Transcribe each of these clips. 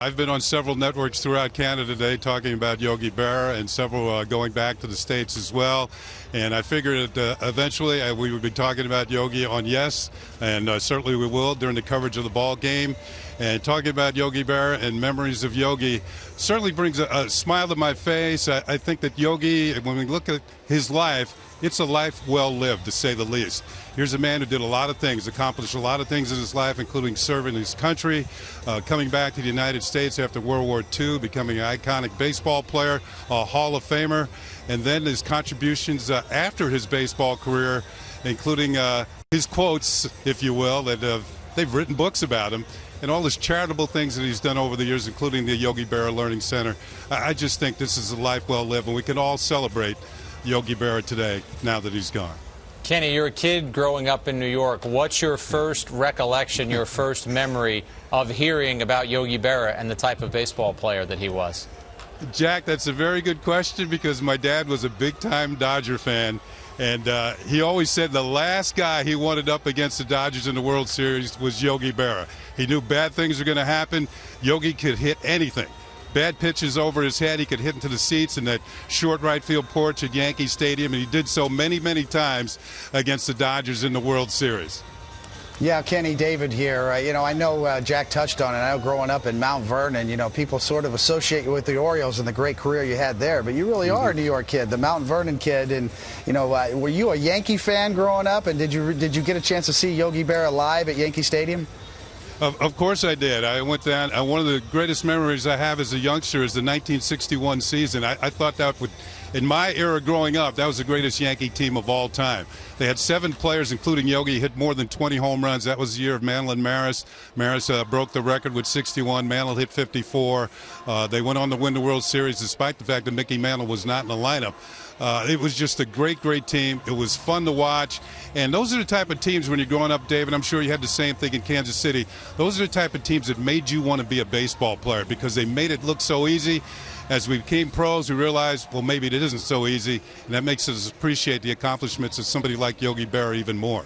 I've been on several networks throughout Canada today talking about Yogi Berra and several going back to the States as well. And I figured that eventually we would be talking about Yogi on Yes, and certainly we will during the coverage of the ball game. And talking about Yogi Berra and memories of Yogi certainly brings a smile to my face. I think that Yogi, when we look at his life, it's a life well lived, to say the least. Here's a man who did a lot of things, accomplished a lot of things in his life, including serving his country, coming back to the United States after World War II, becoming an iconic baseball player, a Hall of Famer, and then his contributions after his baseball career, including his quotes, if you will, that they've written books about him, and all his charitable things that he's done over the years, including the Yogi Berra Learning Center. I just think this is a life well lived, and we can all celebrate Yogi Berra today, now that he's gone. Kenny, you're a kid growing up in New York. What's your first recollection, your first memory of hearing about Yogi Berra and the type of baseball player that he was? Jack, that's a very good question because my dad was a big-time Dodger fan, and he always said the last guy he wanted up against the Dodgers in the World Series was Yogi Berra. He knew bad things were going to happen. Yogi could hit anything. Bad pitches over his head, he could hit into the seats in that short right field porch at Yankee Stadium, and he did so many, many times against the Dodgers in the World Series. Yeah, Kenny, David here. I know Jack touched on it. I know growing up in Mount Vernon, people sort of associate you with the Orioles and the great career you had there, but you really are a New York kid, the Mount Vernon kid. And, were you a Yankee fan growing up, and did you get a chance to see Yogi Berra live at Yankee Stadium? Of course I did. I went down. One of the greatest memories I have as a youngster is the 1961 season. I thought that would, in my era growing up, that was the greatest Yankee team of all time. They had 7 players, including Yogi, hit more than 20 home runs. That was the year of Mantle and Maris. Maris broke the record with 61. Mantle hit 54. They went on to win the World Series despite the fact that Mickey Mantle was not in the lineup. It was just a great, great team. It was fun to watch. And those are the type of teams when you're growing up, David, I'm sure you had the same thing in Kansas City. Those are the type of teams that made you want to be a baseball player because they made it look so easy. As we became pros, we realized, well, maybe it isn't so easy. And that makes us appreciate the accomplishments of somebody like Yogi Berra even more.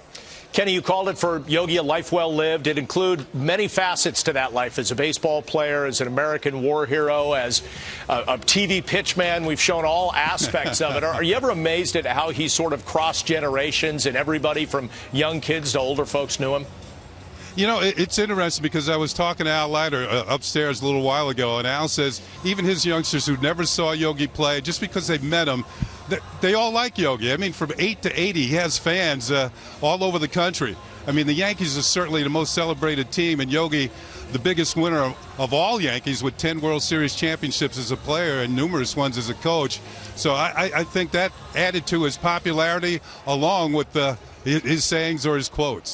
Kenny, you called it for Yogi a life well lived. It includes many facets to that life as a baseball player, as an American war hero, as a TV pitchman. We've shown all aspects of it. Are you ever amazed at how he sort of crossed generations and everybody from young kids to older folks knew him? It's interesting because I was talking to Al Leiter upstairs a little while ago, and Al says even his youngsters who never saw Yogi play, just because they've met him, they all like Yogi. I mean, from 8 to 80, he has fans all over the country. I mean, the Yankees are certainly the most celebrated team, and Yogi, the biggest winner of all Yankees with 10 World Series championships as a player and numerous ones as a coach. So I think that added to his popularity along with his sayings or his quotes.